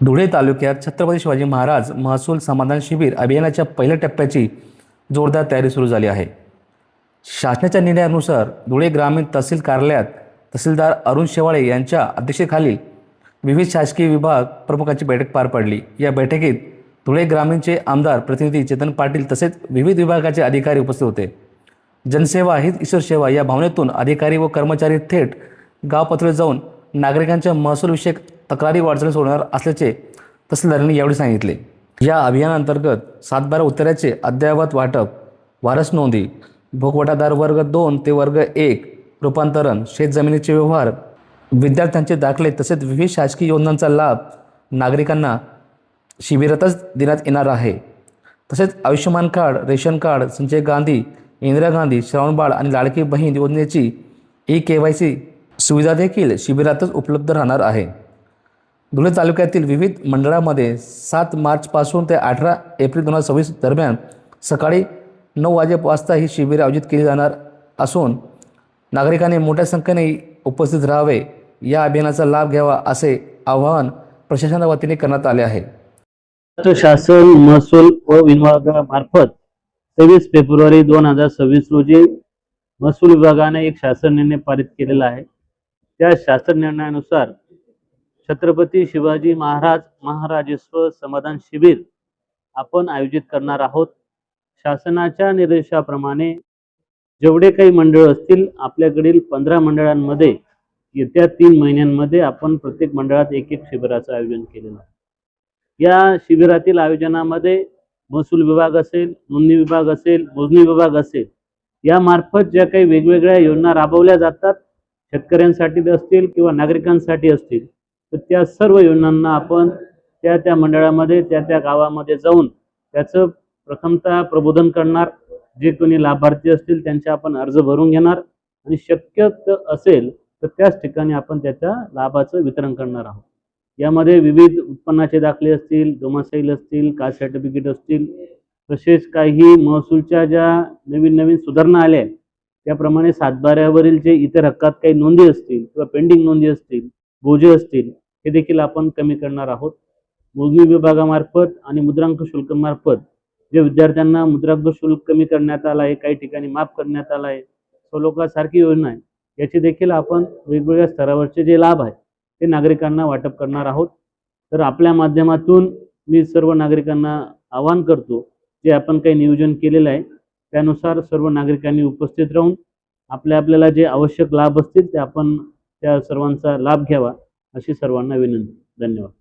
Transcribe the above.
धुळे तालुक्यात छत्रपती शिवाजी महाराज महसूल समाधान शिबिर अभियानाच्या पहिल्या टप्प्याची जोरदार तयारी सुरू झाली आहे। शासनाच्या निर्णयानुसार धुळे ग्रामीण तहसील कार्यालयात तहसीलदार अरुण शेवाळे यांच्या अध्यक्षतेखाली विविध शासकीय विभाग प्रमुखांची बैठक पार पडली। या बैठकीत धुळे ग्रामीणचे आमदार प्रतिनिधी चेतन पाटील तसेच विविध विभागाचे अधिकारी उपस्थित होते। जनसेवा हीच ईश्वर सेवा या भावनेतून अधिकारी व कर्मचारी थेट गाव पातळीवर जाऊन नागरिकांच्या महसूलविषयक तक्रारी अडचणी सोडवणार असल्याचे तहसीलदारांनी यावेळी सांगितले। या अभियानांतर्गत 7/12 उत्तराचे अद्ययावत वाटप, वारस नोंदी, भोगवटादार वर्ग 2 ते वर्ग 1 रूपांतरण, शेतजमिनीचे व्यवहार, विद्यार्थ्यांचे दाखले तसेच विविध शासकीय योजनांचा लाभ नागरिकांना शिबिरातच देण्यात येणार आहे। तसेच Ayushman card, ration card, Sanjay Gandhi, Indira Gandhi, Shravanbal आणि लाडकी बहीण योजनेची KYC सुविधा देखील शिबिरातच उपलब्ध राहणार आहे। धुळे तालुक्यातील विविध मंडळांमध्ये 7 मार्चपासून ते 18 एप्रिल 2026 दरम्यान सकाळी 9 वाजेपासून ही शिबिरे आयोजित केली जाणार असून नागरिकांनी मोठ्या संख्येने उपस्थित राहावे, या अभियानाचा लाभ घ्यावा असे आवाहन प्रशासनाच्या वतीने करण्यात आले आहे। शासन महसूल व विभागामार्फत 23 फेब्रुवारी 2026 रोजी महसूल विभागाने एक शासन निर्णय पारित केलेला आहे। त्या शासन निर्णयानुसार छत्रपती शिवाजी महाराजस्व समाधान शिबिर आपण आयोजित करणार आहोत। शासनाच्या निर्देशाप्रमाणे जेवढे काही मंडळ असतील, आपल्याकडील 15 मंडळांमध्ये येत्या 3 महिन्यांमध्ये आपण प्रत्येक मंडळात एक शिबिराचं आयोजन केलेलं आहे। या शिबिरातील आयोजनामध्ये महसूल विभाग असेल, नोंदणी विभाग असेल, मोजणी विभाग असेल, यामार्फत ज्या काही वेगवेगळ्या योजना राबवल्या जातात, शेतकऱ्यांसाठी असतील किंवा नागरिकांसाठी असतील, तर त्या सर्व योजनांना आपण त्या मंडळामध्ये त्या गावामध्ये जाऊन त्याचं प्रथमतः प्रबोधन करणार। जे कोणी लाभार्थी असतील त्यांचे आपण अर्ज भरून घेणार आणि शक्य असेल तर त्याच ठिकाणी आपण त्याच्या लाभाचं वितरण करणार आहोत। यामध्ये विविध उत्पन्नाचे दाखले असतील, डोमासाईल असतील, कास्ट सर्टिफिकेट असतील, तसेच काही महसूलच्या ज्या नवीन सुधारणा आल्या आहेत त्याप्रमाणे 7/12वरील जे इतर हक्कात काही नोंदी असतील किंवा पेंडिंग नोंदी असतील, बोजे असतील, हे देखील आपण कमी करणार आहोत। मोजणी विभागामार्फत आणि मुद्रांक शुल्कामार्फत जे विद्यार्थ्यांना मुद्रांक शुल्क कमी करण्यात आला आहे, काही ठिकाणी माफ करण्यात आला आहे, स्वलोकासारखी योजना आहे, याची देखील आपण वेगवेगळ्या स्तरावरचे जे लाभ आहेत ते नागरिकांना वाटप करणार आहोत। तर आपल्या माध्यमातून मी सर्व नागरिकांना आवाहन करतो, जे आपण काही नियोजन केलेलं आहे त्यानुसार सर्व नागरिकांनी उपस्थित राहून आपल्याला जे आवश्यक लाभ असतील ते आपण त्या सर्वांचा लाभ घ्यावा अशी सर्वांना विनंती। धन्यवाद।